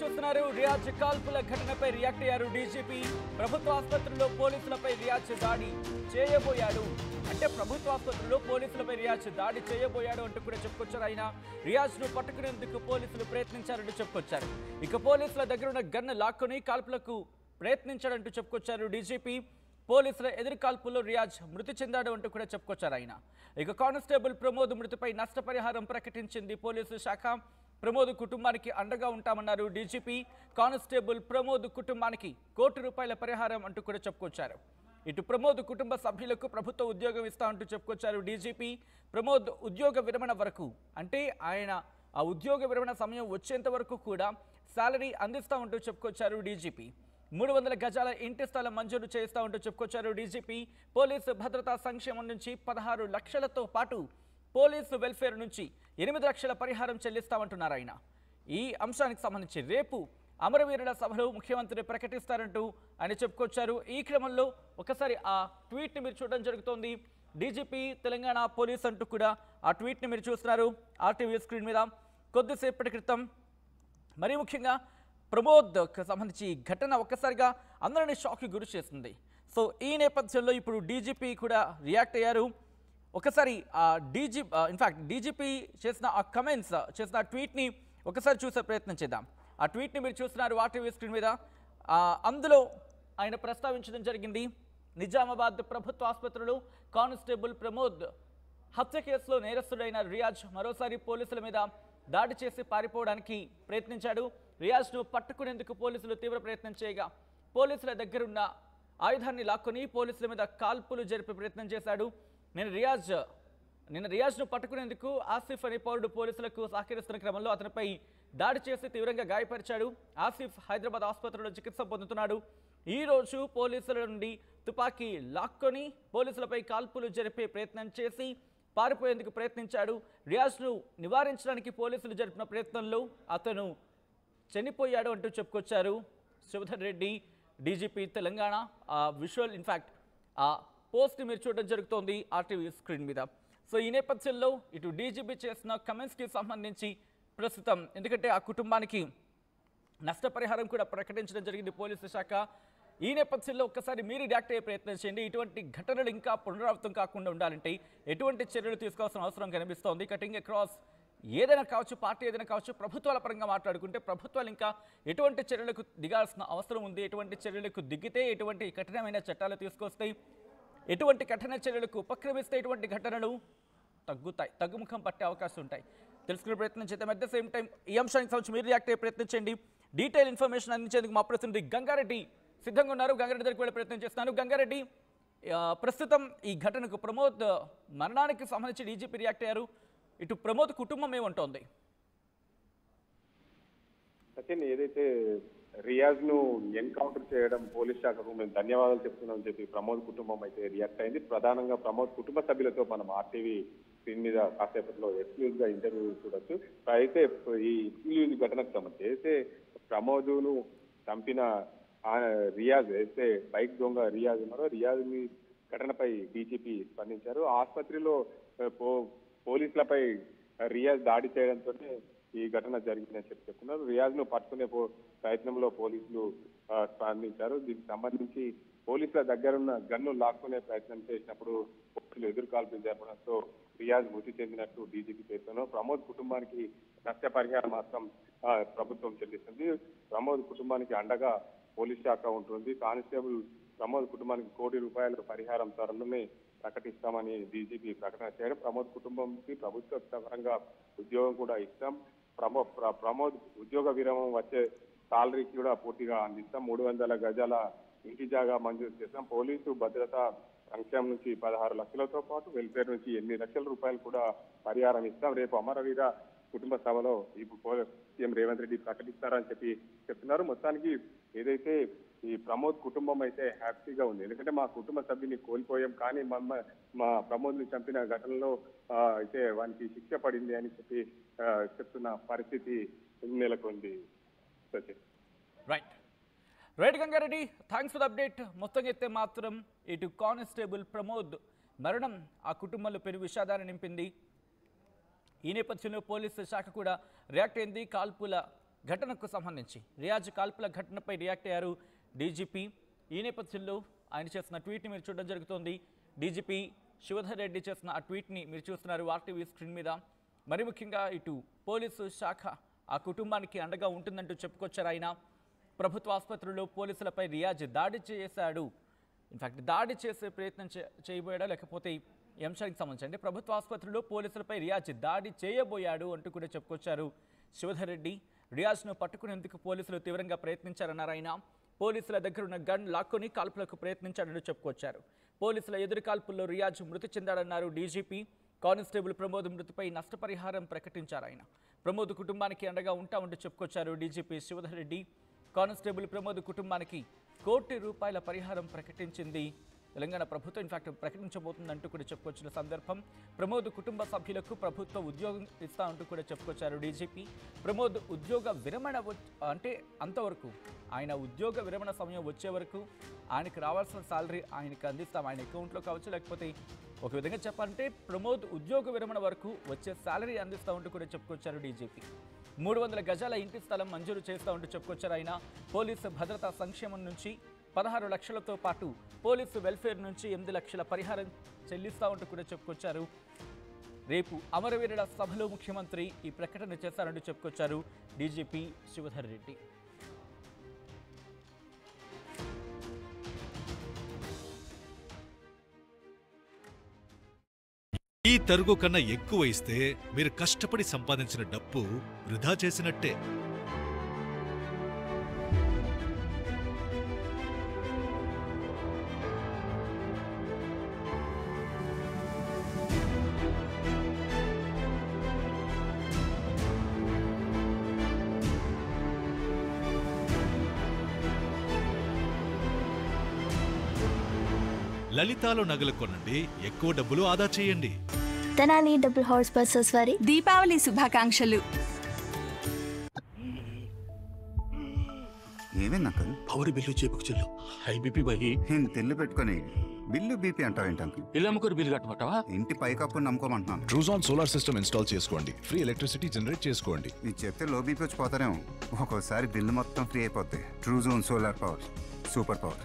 చూస్తున్నారు రియాజ్ కాల్పుల ఘటనపై రియాక్ట్ అయ్యారు డీజీపీ. ప్రభుత్వ ఆసుపత్రిలో పోలీసులపై రియాజ్ దాడి చేయబోయాడు అంటే ప్రభుత్వ ఆసుపత్రిలో పోలీసులపై రియాజ్ దాడి చేయబోయాడు అంటూ కూడా చెప్పుకొచ్చారు. ఆయన రియాజ్ ను పట్టుకునేందుకు పోలీసులు ప్రయత్నించారంటూ చెప్పుకొచ్చారు. ఇక పోలీసుల దగ్గర ఉన్న గన్ను లాక్కొని కాల్పులకు ప్రయత్నించాడంటూ చెప్పుకొచ్చారు డీజీపీ. పోలీసుల ఎదురు కాల్పుల్లో రియాజ్ మృతి చెందాడు అంటూ కూడా చెప్పుకొచ్చారు ఆయన. ఇక కానిస్టేబుల్ ప్రమోద్ మృతిపై నష్టపరిహారం ప్రకటించింది పోలీసు శాఖ. ప్రమోద్ కుటుంబానికి అండగా ఉంటామన్నారు డీజీపీ. కానిస్టేబుల్ ప్రమోద్ కుటుంబానికి ₹1 కోటి పరిహారం అంటూ కూడా చెప్పుకొచ్చారు. ఇటు ప్రమోద్ కుటుంబ సభ్యులకు ప్రభుత్వ ఉద్యోగం ఇస్తా అంటూ చెప్పుకొచ్చారు డీజీపీ. ప్రమోద్ ఉద్యోగ విరమణ వరకు అంటే ఆయన ఆ ఉద్యోగ విరమణ సమయం వచ్చేంత వరకు కూడా శాలరీ అందిస్తా ఉంటూ చెప్పుకొచ్చారు డీజీపీ. 300 గజాల ఇంటి స్థలం మంజూరు చేస్తా ఉంటూ చెప్పుకొచ్చారు డీజీపీ. పోలీసు భద్రతా సంక్షేమం నుంచి 16 లక్షలతో పాటు పోలీసు వెల్ఫేర్ నుంచి 8 లక్షల పరిహారం చెల్లిస్తామంటున్నారు ఆయన. ఈ అంశానికి సంబంధించి రేపు అమరవీరుల సభలో ముఖ్యమంత్రి ప్రకటిస్తారంటూ ఆయన చెప్పుకొచ్చారు. ఈ క్రమంలో ఒకసారి ఆ ట్వీట్ని మీరు చూడడం జరుగుతోంది. డీజీపీ తెలంగాణ పోలీస్ అంటూ కూడా ఆ ట్వీట్ని మీరు చూస్తున్నారు ఆర్టీవీ స్క్రీన్ మీద. కొద్దిసేపటి క్రితం మరీ ముఖ్యంగా ప్రమోద్కి సంబంధించి ఘటన ఒక్కసారిగా అందరినీ షాక్కి గురి చేస్తుంది. సో ఈ నేపథ్యంలో ఇప్పుడు డీజీపీ కూడా రియాక్ట్ అయ్యారు. ఒకసారి డీజీపీ చేసిన ఆ కమెంట్స్ చేసిన ఆ ట్వీట్ని ఒకసారి చూసే ప్రయత్నం చేద్దాం. ఆ ట్వీట్ని మీరు చూస్తున్నారు ఆర్టీవీ స్క్రీన్ మీద. అందులో ఆయన ప్రస్తావించడం జరిగింది. నిజామాబాద్ ప్రభుత్వ ఆసుపత్రిలో కానిస్టేబుల్ ప్రమోద్ హత్య కేసులో నేరస్తుడైన రియాజ్ మరోసారి పోలీసుల మీద దాడి చేసి పారిపోవడానికి ప్రయత్నించాడు. రియాజ్ను పట్టుకునేందుకు పోలీసులు తీవ్ర ప్రయత్నం చేయగా పోలీసుల దగ్గరున్న ఆయుధాన్ని లాక్కొని పోలీసుల మీద కాల్పులు జరిపే ప్రయత్నం చేశాడు. నిన్న రియాజ్ను పట్టుకునేందుకు ఆసిఫ్ అనే పౌరుడు పోలీసులకు సహకరిస్తున్న క్రమంలో అతనిపై దాడి చేసి తీవ్రంగా గాయపరిచాడు. ఆసిఫ్ హైదరాబాద్ ఆసుపత్రిలో చికిత్స పొందుతున్నాడు. ఈ రోజు పోలీసుల నుండి తుపాకీ లాక్కొని పోలీసులపై కాల్పులు జరిపే ప్రయత్నం చేసి పారిపోయేందుకు ప్రయత్నించాడు. రియాజ్ను నివారించడానికి పోలీసులు జరిపిన ప్రయత్నంలో అతను చనిపోయాడు అంటూ చెప్పుకొచ్చారు Shivadhar Reddy DGP Telangana. Visual in fact ఆ పోస్ట్ మీరు చూడడం జరుగుతోంది ఆర్టీవీ స్క్రీన్ మీద. సో ఈ నేపథ్యంలో ఇటు డీజీపీ చేసిన కమెంట్స్కి సంబంధించి ప్రస్తుతం ఎందుకంటే ఆ కుటుంబానికి నష్టపరిహారం కూడా ప్రకటించడం జరిగింది పోలీసు శాఖ. ఈ నేపథ్యంలో ఒక్కసారి మీరు రియాక్ట్ అయ్యే ప్రయత్నం చేయండి. ఇటువంటి ఘటనలు ఇంకా పునరావృతం కాకుండా ఉండాలంటే ఎటువంటి చర్యలు తీసుకోవాల్సిన అవసరం కనిపిస్తోంది. కటింగ్ అక్రాస్ ఏదైనా కావచ్చు, పార్టీ ఏదైనా కావచ్చు, ప్రభుత్వాల పరంగా మాట్లాడుకుంటే ప్రభుత్వాలు ఇంకా ఎటువంటి చర్యలకు దిగాల్సిన అవసరం ఉంది. ఎటువంటి చర్యలకు దిగితే ఎటువంటి కఠినమైన చట్టాలు తీసుకొస్తాయి, ఎటువంటి కఠిన చర్యలకు ఉపక్రమిస్తే ఎటువంటి ఘటనలు తగ్గుతాయి, తగ్గుముఖం పట్టే అవకాశం ఉంటాయి తెలుసుకునే ప్రయత్నం చేద్దాం. అట్ ద సేమ్ టైం ఈ అంశానికి సంబంధించి మీరు రియాక్ట్ అయ్యే ప్రయత్నం చేయండి. డీటెయిల్ ఇన్ఫర్మేషన్ అందించేందుకు మా ప్రతినిధి గంగారెడ్డి సిద్ధంగా ఉన్నారు. గంగారెడ్డి దగ్గరికి వెళ్ళే ప్రయత్నం చేస్తున్నాను. గంగారెడ్డి, ప్రస్తుతం ఈ ఘటనకు ప్రమోద్ మరణానికి సంబంధించి డీజీపీ రియాక్ట్ అయ్యారు. ఇటు ప్రమోద్ కుటుంబం ఏమంటోంది? సచిన్, ఏదైతే రియాజ్ ను ఎన్కౌంటర్ చేయడం పోలీస్ శాఖకు మేము ధన్యవాదాలు చెప్తున్నామని చెప్పి ప్రమోద్ కుటుంబం అయితే రియాక్ట్ అయింది. ప్రధానంగా ప్రమోద్ కుటుంబ సభ్యులతో మనం ఆర్టీవీ స్క్రీన్ మీద కాసేపట్లో ఎక్స్క్లూజివ్ గా ఇంటర్వ్యూ చూడొచ్చు. అయితే ఈ ఎక్స్క్లూజివ్ ఘటనకు సంబంధించి అయితే ప్రమోద్ను చంపిన రియాజ్ అయితే బైక్ దొంగ రియాజ్ ఉన్నారో రియాజ్ ఘటనపై డీజీపీ స్పందించారు. ఆసుపత్రిలో పోలీసులపై రియాజ్ దాడి చేయడంతో ఈ ఘటన జరిగిందని చెప్తున్నారు. రియాజ్ ను పట్టుకునే ప్రయత్నంలో పోలీసులు స్పందించారు. దీనికి సంబంధించి పోలీసుల దగ్గరున్న గన్ను లాక్కునే ప్రయత్నం చేసినప్పుడు పోలీసులు ఎదురుకాల్పులు జరపడంతో రియాజ్ మృతి చెందినట్టు డీజీపీ పేర్కొన్నారు. ప్రమోద్ కుటుంబానికి నష్టపరిహారం మాత్రం ప్రభుత్వం చెల్లిస్తుంది. ప్రమోద్ కుటుంబానికి అండగా పోలీస్ శాఖ ఉంటుంది. కానిస్టేబుల్ ప్రమోద్ కుటుంబానికి ₹1 కోటి పరిహారం త్వరలోనే ప్రకటిస్తామని డీజీపీ ప్రకటన చేయడం. ప్రమోద్ కుటుంబంకి ప్రభుత్వ పరంగా ఉద్యోగం కూడా ఇస్తాం. ప్రమోద్ ఉద్యోగ విరామం వచ్చే సాలరీకి కూడా పూర్తిగా అందిస్తాం. 300 గజాల ఇంటి జాగా మంజూరు చేస్తాం. పోలీసు భద్రతా సంక్షేమం నుంచి 16 లక్షలతో పాటు వెల్ఫేర్ నుంచి ₹8 లక్షల కూడా పరిహారం ఇస్తాం. రేపు అమరవీర కుటుంబ సభలో ఇప్పుడు సీఎం రేవంత్ రెడ్డి ప్రకటిస్తారని చెప్పి చెప్తున్నారు. మొత్తానికి ఏదైతే ఈ ప్రమోద్ కుటుంబం అయితే హ్యాపీగా ఉంది. ఎందుకంటే మా కుటుంబ సభ్యుని కోల్పోయాం, కానీ మా ప్రమోద్ ని చంపిన ఘటనలో అయితే వానికి శిక్ష పడింది అని చెప్పి చెప్తున్న పరిస్థితి నెలకొంది. Sachin, right Gangareddy, thanks for the update. మొత్తంగా అయితే మాత్రం ఇటు కానిస్టేబుల్ ప్రమోద్ మరణం ఆ కుటుంబంలో పెను విషాదాన్ని నింపింది. ఈ నేపథ్యంలో పోలీసు శాఖ కూడా రియాక్ట్ అయింది. కాల్పుల ఘటనకు సంబంధించి రియాజ్ కాల్పుల ఘటనపై రియాక్ట్ అయ్యారు డీజీపీ. ఈ నేపథ్యంలో ఆయన చేసిన ట్వీట్ని మీరు చూడడం జరుగుతోంది. డీజీపీ శివధర్ రెడ్డి చేసిన ఆ ట్వీట్ని మీరు చూస్తున్నారు ఆర్టీవీ స్క్రీన్ మీద. మరి ముఖ్యంగా ఇటు పోలీసు శాఖ ఆ కుటుంబానికి అండగా ఉంటుందంటూ చెప్పుకొచ్చారు ఆయన. ప్రభుత్వ ఆసుపత్రిలో పోలీసులపై రియాజ్ దాడి చేశాడు, ఇన్ఫాక్ట్ దాడి చేసే ప్రయత్నం చేయబోయాడా లేకపోతే ఈ అంశానికి సంబంధించి అంటే ప్రభుత్వ ఆసుపత్రిలో పోలీసులపై రియాజ్ దాడి చేయబోయాడు అంటూ కూడా చెప్పుకొచ్చారు శివధర్ రెడ్డి. రియాజ్ను పట్టుకునేందుకు పోలీసులు తీవ్రంగా ప్రయత్నించారన్నారు ఆయన. పోలీసుల దగ్గర ఉన్న గన్ లాక్కొని కాల్పులకు ప్రయత్నించాడని చెప్పుకొచ్చారు. పోలీసుల ఎదురు కాల్పుల్లో రియాజ్ మృతి చెందాడన్నారు డీజీపీ. కానిస్టేబుల్ ప్రమోద్ మృతిపై నష్టపరిహారం ప్రకటించారు ఆయన. ప్రమోద్ కుటుంబానికి అండగా ఉంటామంటూ చెప్పుకొచ్చారు డీజీపీ శివధర్ రెడ్డి. కానిస్టేబుల్ ప్రమోద్ కుటుంబానికి ₹1 కోటి పరిహారం ప్రకటించింది తెలంగాణ ప్రభుత్వం. ఇన్ఫాక్ట్ ప్రకటించబోతుందంటూ కూడా చెప్పుకొచ్చిన సందర్భం. ప్రమోద్ కుటుంబ సభ్యులకు ప్రభుత్వ ఉద్యోగం ఇస్తా అంటూ కూడా చెప్పుకొచ్చారు డీజీపీ. ప్రమోద్ ఉద్యోగ విరమణ అంటే అంతవరకు ఆయన ఉద్యోగ విరమణ సమయం వచ్చే వరకు ఆయనకు రావాల్సిన సాలరీ ఆయనకు అందిస్తాం, ఆయన అకౌంట్లో కావచ్చు, లేకపోతే ఒక విధంగా చెప్పాలంటే ప్రమోద్ ఉద్యోగ విరమణ వరకు వచ్చే సాలరీ అందిస్తూ ఉంటూ కూడా చెప్పుకొచ్చారు డీజీపీ. 300 గజాల ఇంటి స్థలం మంజూరు చేస్తూ ఉంటూ చెప్పుకొచ్చారు ఆయన. పోలీసు భద్రతా సంక్షేమం నుంచి 16 లక్షలతో పాటు పోలీసు వెల్ఫేర్ నుంచి 8 లక్షల పరిహారం చెల్లిస్తూ ఉంటూ కూడా చెప్పుకొచ్చారు. రేపు అమరవీరుల సభలో ముఖ్యమంత్రి ఈ ప్రకటన చేశారంటూ చెప్పుకొచ్చారు డీజీపీ శివధర్ రెడ్డి. ఈ తరుగు కన్నా ఎక్కువ ఇస్తే మీరు కష్టపడి సంపాదించిన డబ్బు వృధా చేసినట్టే. లలితాలో నగలు కొనండి, ఎక్కువ డబ్బులు ఆదా చేయండి. తెనాలి డబుల్ హార్స్ బస్సెస్ వారి దీపావళి శుభాకాంక్షలు. ఏమైంది అంకల్? పవర్ బిల్లు చేపుకు చెల్లు హై బీపీ బయి తెల్లు పెట్టుకొని బిల్లు బీపీ అంటావేంటి అంకుల్? ఇల్లు అమ్ముకోరు బిల్లు కట్టమంటావా? ఇంటి పైకప్పు నమ్ముకోమంటున్నాను. ట్రూజాన్ సోలార్ సిస్టమ్ ఇన్స్టాల్ చేసుకోండి, ఫ్రీ ఎలక్ట్రిసిటీ జనరేట్ చేసుకోండి. ఇది చెప్తే లో బీపీ వచ్చి పోతారేమో, ఒక్కోసారి బిల్లు మొత్తం ఫ్రీ అయిపోద్ది. Truzon solar power, super power.